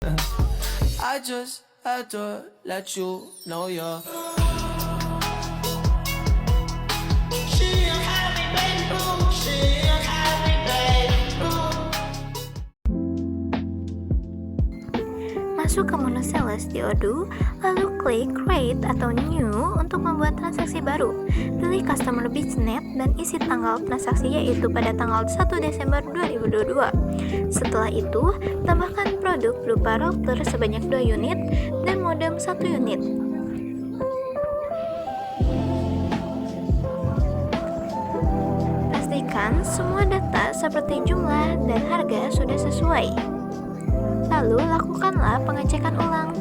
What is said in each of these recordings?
I just had to let you know you're Masuk ke menu Sales di Odoo, lalu klik Create atau New untuk membuat transaksi baru. Pilih Customer Business dan isi tanggal transaksi yaitu pada tanggal 1 Desember 2022. Setelah itu, tambahkan produk berupa router sebanyak 2 unit dan modem 1 unit. Pastikan semua data seperti jumlah dan harga sudah sesuai. Lalu lakukanlah pengecekan ulang.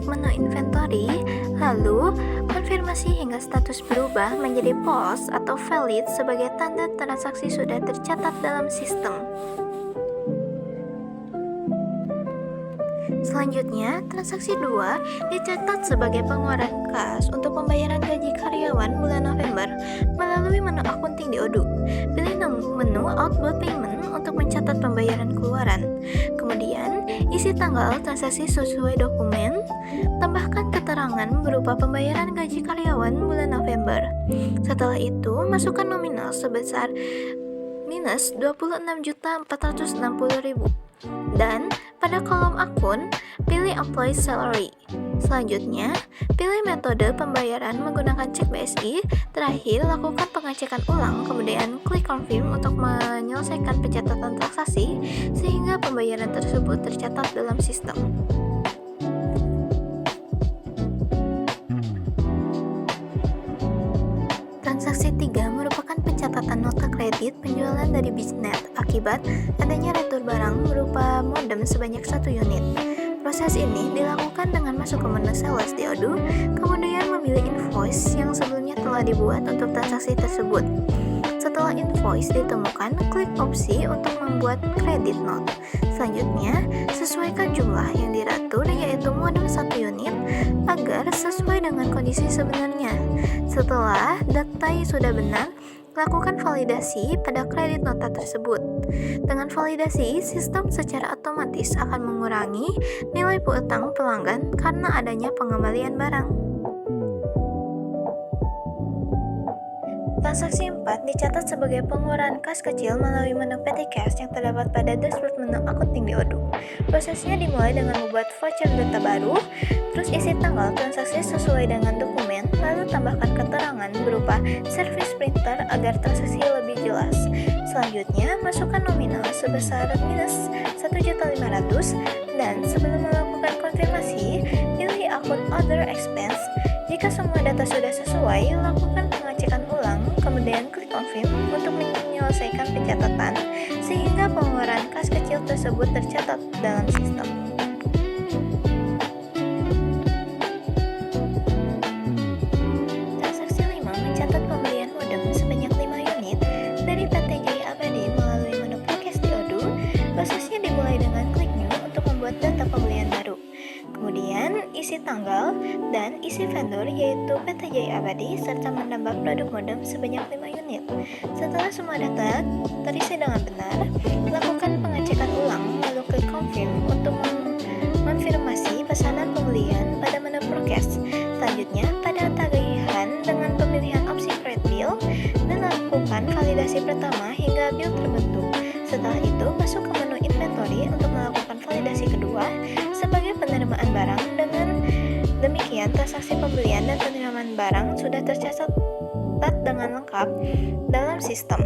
Menu inventory, lalu konfirmasi hingga status berubah menjadi false atau valid sebagai tanda transaksi sudah tercatat dalam sistem. Selanjutnya, transaksi 2 dicatat sebagai pengeluaran kas untuk pembayaran gaji karyawan bulan November melalui menu akunting di Odoo. Pilih menu Outbound Payment untuk mencatat pembayaran keluaran. Kemudian, isi tanggal transaksi sesuai dokumen. Tambahkan keterangan berupa pembayaran gaji karyawan bulan November. Setelah itu, masukkan nominal sebesar minus 26.460.000. Dan pada kolom akun, pilih Apply Salary. Selanjutnya, pilih metode pembayaran menggunakan cek BSI. Terakhir, lakukan pengecekan ulang, kemudian klik Confirm untuk menyelesaikan pencatatan transaksi sehingga pembayaran tersebut tercatat dalam sistem. Transaksi 3 merupakan pencatatan nota kredit penjualan dari bisnet akibat adanya retur barang berupa modem sebanyak 1 unit. Proses ini dilakukan dengan masuk ke menu Sales di Odoo, kemudian memilih invoice yang sebelumnya telah dibuat untuk transaksi tersebut. Setelah invoice ditemukan, klik opsi untuk membuat credit note. Selanjutnya, sesuaikan jumlah yang diratur yaitu modem 1 unit agar sesuai dengan kondisi sebenarnya. Setelah data sudah benar, lakukan validasi pada kredit nota tersebut. Dengan validasi, sistem secara otomatis akan mengurangi nilai piutang pelanggan karena adanya pengembalian barang. Transaksi 4 dicatat sebagai pengeluaran kas kecil melalui menu PT Cash yang terdapat pada dashboard menu akunting di Odoo. Prosesnya dimulai dengan membuat voucher data baru, terus isi tanggal transaksi sesuai dengan dokumen, lalu tambahkan keterangan berupa service printer agar transaksi lebih jelas. Selanjutnya, masukkan nominal sebesar minus 1.500.000 dan sebelum melakukan konfirmasi, pilih akun Other Expense. Jika semua data sudah sesuai, lakukan pengecekan ulang, kemudian klik Confirm untuk menyelesaikan pencatatan sehingga pengeluaran kas kecil tersebut tercatat dalam sistem. Transaksi 5 mencatat pembelian modem sebanyak 5 unit dari PT Jaya Abadi melalui menu Podcast di Odoo. Prosesnya dimulai dengan klik New untuk membuat data pembelian baru. Kemudian, isi tanggal dan isi vendor yaitu PT Jaya Abadi serta menambah produk modem sebanyak 5 unit. Setelah semua data terisi dengan benar, lakukan pengecekan ulang lalu klik Confirm untuk mengonfirmasi pesanan pembelian pada menu Forecast. Selanjutnya, pada tagihan dengan pemilihan opsi Create Bill dan lakukan validasi pertama hingga bill terbentuk. Setelah itu, masuk ke menu Inventory untuk melakukan validasi kedua sebagai penerimaan barang. Dengan demikian, transaksi pembelian dan penerimaan barang sudah tercatat dengan lengkap dalam sistem.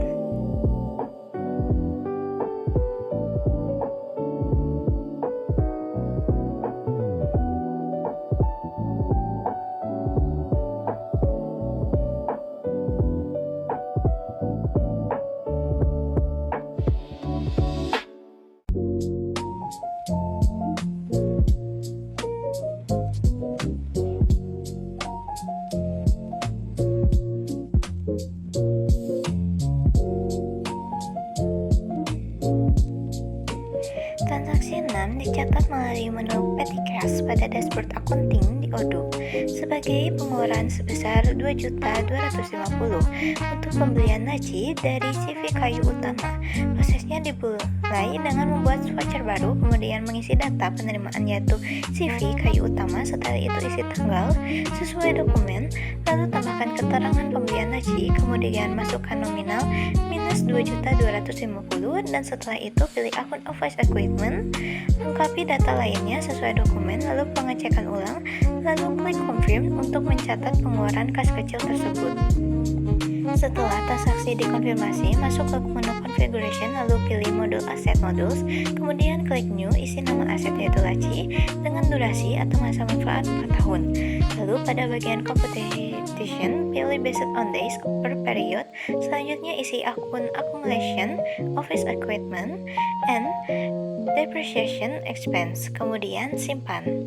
petty cash pada dashboard accounting di Odoo sebagai pengeluaran sebesar 2.250.000 untuk pembelian laci dari CV kayu utama. Prosesnya dimulai dengan membuat voucher baru, kemudian mengisi data penerimaan yaitu CV kayu utama, setelah itu isi tanggal sesuai dokumen, lalu tambahkan keterangan pembelian laci, kemudian masukkan nominal minus 2.250.000 dan setelah itu pilih akun office equipment, lengkapi data lainnya sesuai dokumen, lalu pengecekan ulang, lalu klik confirm untuk mencatat pengeluaran kas kecil tersebut. Setelah transaksi dikonfirmasi, masuk ke menu configuration, lalu pilih modul asset modules, kemudian klik new, isi nama aset yaitu laci dengan durasi atau masa manfaat 4 tahun. Lalu pada bagian computation, pilih based on days per period, selanjutnya isi akun accumulation, office equipment, and depreciation expense, kemudian simpan.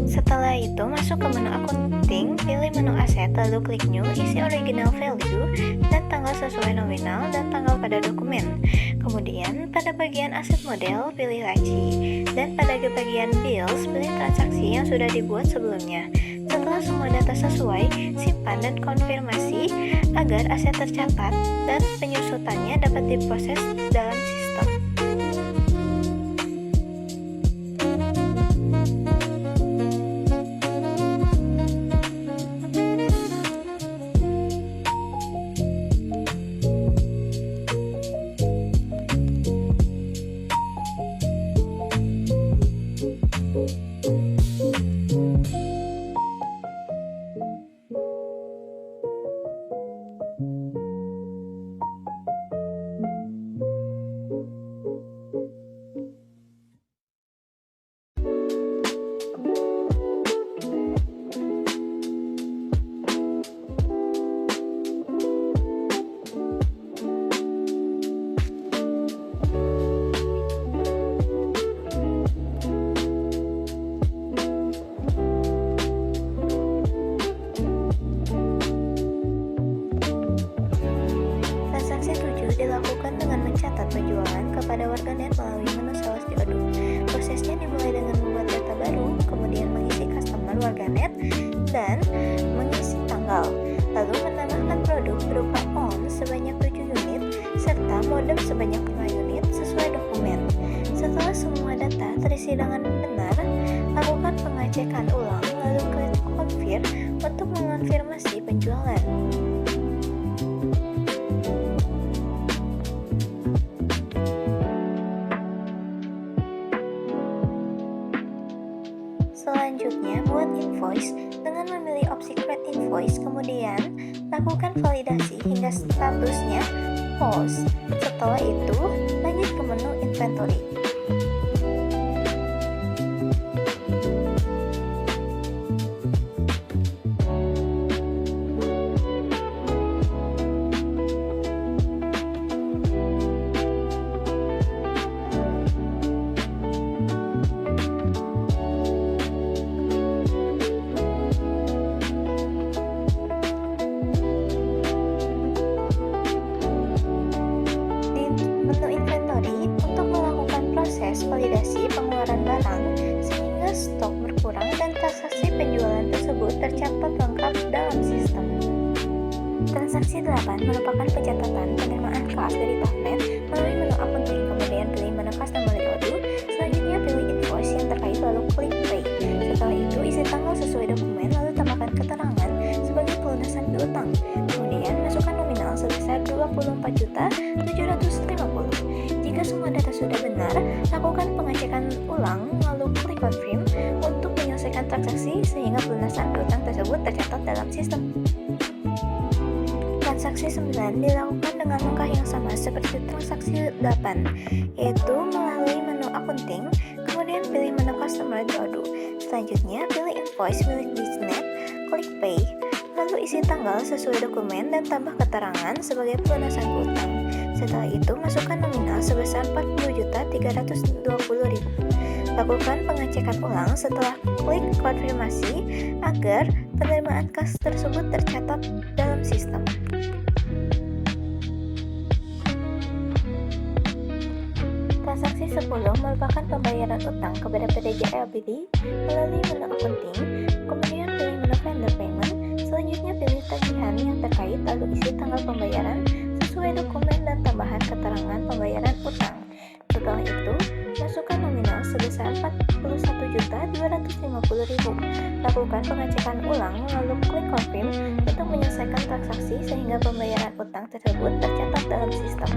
Setelah itu, masuk ke menu accounting, pilih menu aset, lalu klik new, isi original value dan tanggal sesuai nominal dan tanggal pada dokumen. Kemudian, pada bagian aset model, pilih laci, dan pada bagian bills, pilih transaksi yang sudah dibuat sebelumnya. Setelah semua data sesuai, simpan dan konfirmasi agar aset tercatat dan penyusutannya dapat diproses dalam sistem. Dilakukan dengan mencatat penjualan kepada warganet melalui menu sales di Odoo. Prosesnya dimulai dengan membuat data baru, kemudian mengisi customer warganet, dan mengisi tanggal, lalu menambahkan produk berupa on sebanyak 7 unit, serta modem sebanyak 5 unit sesuai dokumen. Setelah semua data terisi dengan benar, lakukan pengecekan ulang, lalu klik confirm untuk mengonfirmasi penjualan. Selanjutnya, buat invoice dengan memilih opsi create invoice, kemudian lakukan validasi hingga statusnya pause. Setelah itu, lanjut ke menu inventory. Validasi pengeluaran barang sehingga stok berkurang dan transaksi penjualan tersebut tercatat lengkap dalam sistem. Transaksi 8 merupakan pencatatan penerimaan kas dari Tafnet melalui menu accounting, kemudian pilih menu customer di Odoo, selanjutnya pilih invoice yang terkait lalu klik pay. Setelah itu isi tanggal sesuai dokumen, lalu tambahkan keterangan sebagai pelunasan piutang. Kemudian masukkan nominal sebesar 24.750.000. Jika semua data sudah benar, lakukan pengecekan ulang, lalu klik confirm untuk menyelesaikan transaksi sehingga pelunasan piutang tersebut tercatat dalam sistem. Transaksi 9 dilakukan dengan langkah yang sama seperti transaksi 8, yaitu melalui menu accounting, kemudian pilih menu customer di Odoo. Selanjutnya, pilih invoice milik Biznet, klik pay, lalu isi tanggal sesuai dokumen dan tambah keterangan sebagai pelunasan piutang. Setelah itu, masukkan nominal sebesar 40.320.000. Lakukan pengecekan ulang setelah klik konfirmasi agar penerimaan kas tersebut tercatat dalam sistem. Transaksi 10 merupakan pembayaran utang kepada PT Jaya APD melalui menu accounting, kemudian pilih menu vendor payment, selanjutnya pilih tagihan yang terkait lalu isi tanggal pembayaran sesuai dokumen dan tambahan keterangan pembayaran utang. Setelah itu, masukkan nominal sebesar Rp41.250.000. Lakukan pengecekan ulang lalu klik confirm untuk menyelesaikan transaksi sehingga pembayaran utang tersebut tercatat dalam sistem.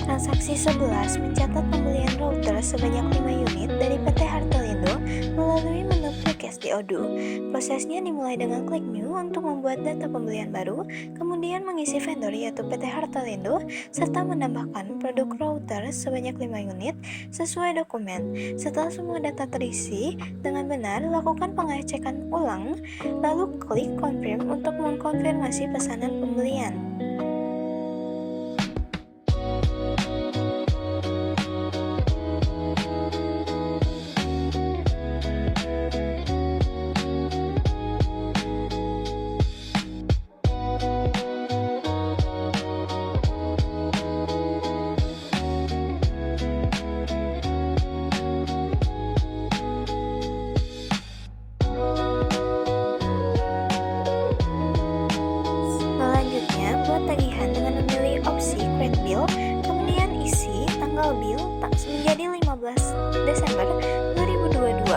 Transaksi 11 mencatat pembelian router sebanyak 5 unit dari PT Hartelindo melalui menu forecast di Odoo. Prosesnya dimulai dengan klik new untuk membuat data pembelian baru, kemudian mengisi vendor yaitu PT Hartelindo, serta menambahkan produk router sebanyak 5 unit sesuai dokumen. Setelah semua data terisi dengan benar, lakukan pengecekan ulang, lalu klik confirm untuk mengkonfirmasi pesanan pembelian. Selanjutnya, buat tagihan dengan memilih opsi create bill, kemudian isi tanggal bill menjadi 15 Desember 2022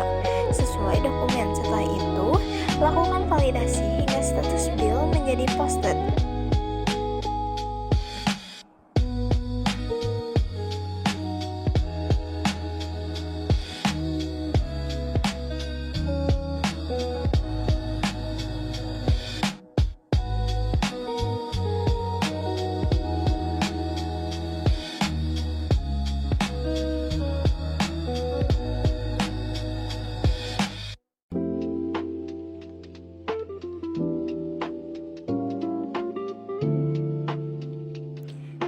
sesuai dokumen. Setelah itu, lakukan validasi hingga status bill menjadi posted.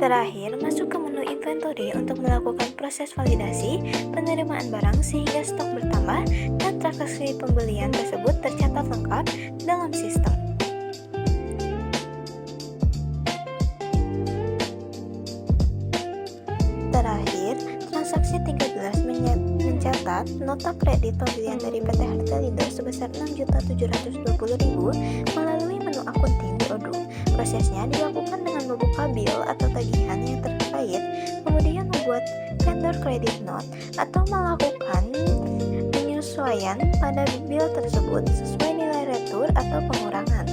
Terakhir, masuk ke menu inventory untuk melakukan proses validasi penerimaan barang sehingga stok bertambah dan transaksi pembelian tersebut tercatat lengkap dalam sistem. Terakhir, transaksi 13 mencatat nota kredit pembelian dari PT Hartelindo sebesar Rp6.720.000 melalui menu accounting di Odoo. Prosesnya dilakukan dengan membuka bill atau tagihan yang terkait, kemudian membuat vendor credit note atau melakukan penyesuaian pada bill tersebut sesuai nilai retur atau pengurangan.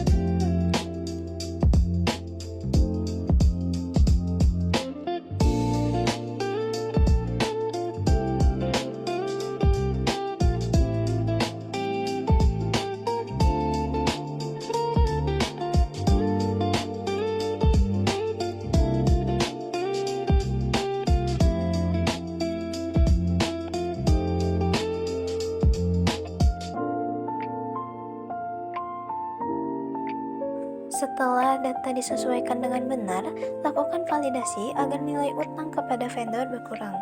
Setelah data disesuaikan dengan benar, lakukan validasi agar nilai utang kepada vendor berkurang.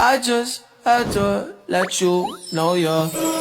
I just had to let you know you're